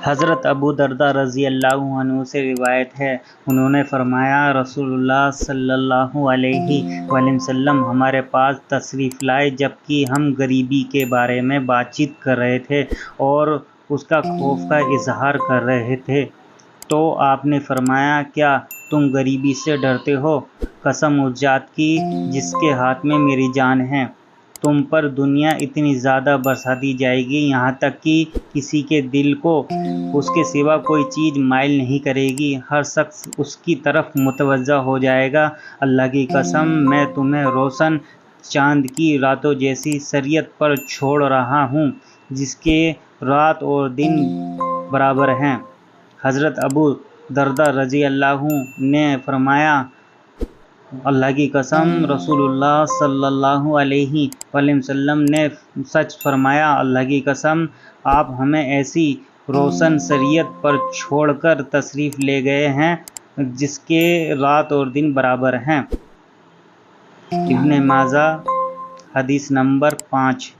حضرت ابو درداء رضی اللہ عنہ سے روایت ہے، انہوں نے فرمایا رسول اللہ صلی اللہ علیہ وآلہ وسلم ہمارے پاس تشریف لائے جبکہ ہم غریبی کے بارے میں بات چیت کر رہے تھے اور اس کا خوف کا اظہار کر رہے تھے، تو آپ نے فرمایا کیا تم غریبی سے ڈرتے ہو؟ قسم اس ذات کی جس کے ہاتھ میں میری جان ہے، تم پر دنیا اتنی زیادہ برسا دی جائے گی یہاں تک کہ کسی کے دل کو اس کے سوا کوئی چیز مائل نہیں کرے گی، ہر شخص اس کی طرف متوجہ ہو جائے گا۔ اللہ کی قسم میں تمہیں روشن چاند کی راتوں جیسی سریت پر چھوڑ رہا ہوں جس کے رات اور دن برابر ہیں۔ حضرت ابو درداء رضی اللہ عنہ نے فرمایا اللہ کی قسم رسول اللہ صلی اللہ علیہ وآلہ وسلم نے سچ فرمایا، اللہ کی قسم آپ ہمیں ایسی روشن سریت پر چھوڑ کر تشریف لے گئے ہیں جس کے رات اور دن برابر ہیں۔ ابن ماجہ حدیث نمبر 5۔